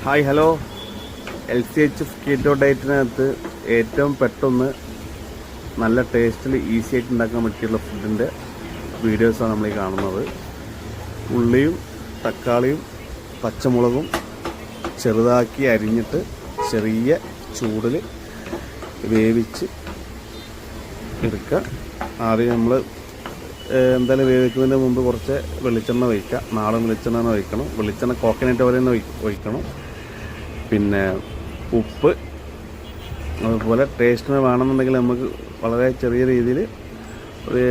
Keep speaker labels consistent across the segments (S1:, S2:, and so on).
S1: Hi hello. LCHF keto ഡയറ്റിനകത്ത് ഏറ്റവും പെട്ടെന്ന് നല്ല ടേസ്റ്റിൽ ഈസി ആയിട്ട് ഉണ്ടാക്കാൻ പറ്റിയുള്ള ഫുഡിൻ്റെ വീഡിയോസാണ് നമ്മൾ ഈ കാണുന്നത്. ഉള്ളിയും തക്കാളിയും പച്ചമുളകും ചെറുതാക്കി അരിഞ്ഞിട്ട് ചെറിയ ചൂടിൽ വേവിച്ച് എടുക്കുക. ആദ്യം നമ്മൾ എന്തായാലും വേവിക്കുന്നതിന് മുമ്പ് കുറച്ച് വെളിച്ചെണ്ണ ഒഴിക്കുക. നാടൻ വെളിച്ചെണ്ണ ഒഴിക്കണം. വെളിച്ചെണ്ണ കോക്കനട്ട് പോലെ തന്നെ ഒഴിക്കണം. പിന്നെ ഉപ്പ്, അതുപോലെ ടേസ്റ്റിന് വേണമെന്നുണ്ടെങ്കിൽ നമുക്ക് വളരെ ചെറിയ രീതിയിൽ ഒരു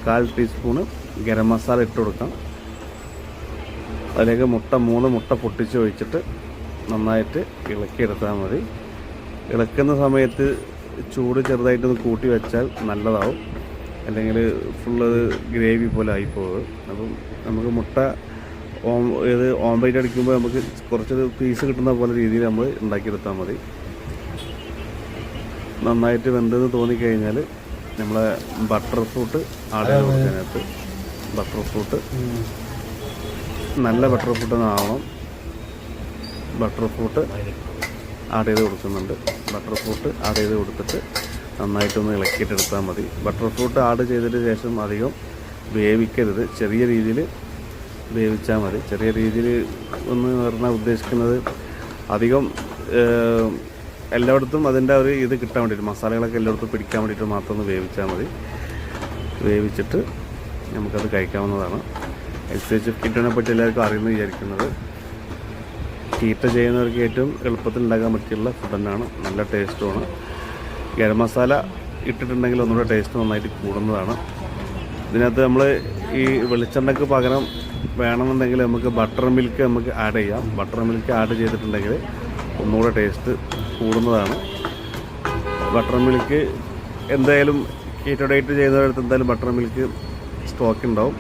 S1: 1/4 ടീസ്പൂണ് ഗരം മസാല ഇട്ട് കൊടുക്കാം. അതിലേക്ക് 3 മുട്ട പൊട്ടിച്ച് ഒഴിച്ചിട്ട് നന്നായിട്ട് ഇളക്കിയെടുത്താൽ മതി. ഇളക്കുന്ന സമയത്ത് ചൂട് ചെറുതായിട്ടൊന്ന് കൂട്ടി വെച്ചാൽ നല്ലതാവും, അല്ലെങ്കിൽ ഫുള്ള് ഗ്രേവി പോലെ ആയിപ്പോകും. അപ്പം നമുക്ക് മുട്ട ഓംലേറ്റ് അടിക്കുമ്പോൾ നമുക്ക് കുറച്ചൊരു പീസ് കിട്ടുന്ന പോലെ രീതിയിൽ നമ്മൾ ഉണ്ടാക്കിയെടുത്താൽ മതി. നന്നായിട്ട് വെന്തെന്ന് തോന്നിക്കഴിഞ്ഞാൽ നമ്മളെ ബട്ടർ ഫ്രൂട്ട് ആഡ് ചെയ്ത് കൊടുക്കാനായിട്ട്, ബട്ടർ ഫ്രൂട്ട് നല്ല ബട്ടർ ഫ്രൂട്ട് ആവണം. ബട്ടർ ഫ്രൂട്ട് ആഡ് ചെയ്ത് കൊടുക്കുന്നുണ്ട്. ബട്ടർ ഫ്രൂട്ട് ആഡ് ചെയ്ത് കൊടുത്തിട്ട് നന്നായിട്ടൊന്ന് ഇളക്കിയിട്ടെടുത്താൽ മതി. ബട്ടർ ഫ്രൂട്ട് ആഡ് ചെയ്തതിന് ശേഷം അധികം വേവിക്കരുത്, ചെറിയ രീതിയിൽ വേവിച്ചാൽ മതി. ചെറിയ രീതിയിൽ ഒന്ന് പറഞ്ഞാൽ ഉദ്ദേശിക്കുന്നത് അധികം എല്ലായിടത്തും അതിൻ്റെ ഒരു ഇത് കിട്ടാൻ വേണ്ടിയിട്ട്, മസാലകളൊക്കെ എല്ലായിടത്തും പിടിക്കാൻ വേണ്ടിയിട്ട് മാത്രം ഒന്ന് വേവിച്ചാൽ മതി. വേവിച്ചിട്ട് നമുക്കത് കഴിക്കാവുന്നതാണ്. LCHF കീറ്റോനെ പറ്റി എല്ലാവർക്കും അറിയുമെന്ന് വിചാരിക്കുന്നത്. കീറ്റോ ചെയ്യുന്നവർക്ക് ഏറ്റവും എളുപ്പത്തിൽ ഉണ്ടാക്കാൻ പറ്റിയുള്ള ഫുഡ് തന്നെയാണ്. നല്ല ടേസ്റ്റുമാണ്. ഗരം മസാല ഇട്ടിട്ടുണ്ടെങ്കിൽ ഒന്നുകൂടെ ടേസ്റ്റ് നന്നായിട്ട് കൂടുന്നതാണ്. ഇതിനകത്ത് നമ്മൾ ഈ വെളിച്ചെണ്ണയ്ക്ക് പകരം വേണമെന്നുണ്ടെങ്കിൽ നമുക്ക് ബട്ടർ മിൽക്ക് നമുക്ക് ആഡ് ചെയ്യാം. ബട്ടർ മിൽക്ക് ആഡ് ചെയ്തിട്ടുണ്ടെങ്കിൽ ഒന്നുകൂടെ ടേസ്റ്റ് കൂടുന്നതാണ്. ബട്ടർ മിൽക്ക് എന്തായാലും കീറ്റോ ഡയറ്റ് ചെയ്യുന്നവരടുത്ത് എന്തായാലും ബട്ടർ മിൽക്ക് സ്റ്റോക്ക് ഉണ്ടാവും.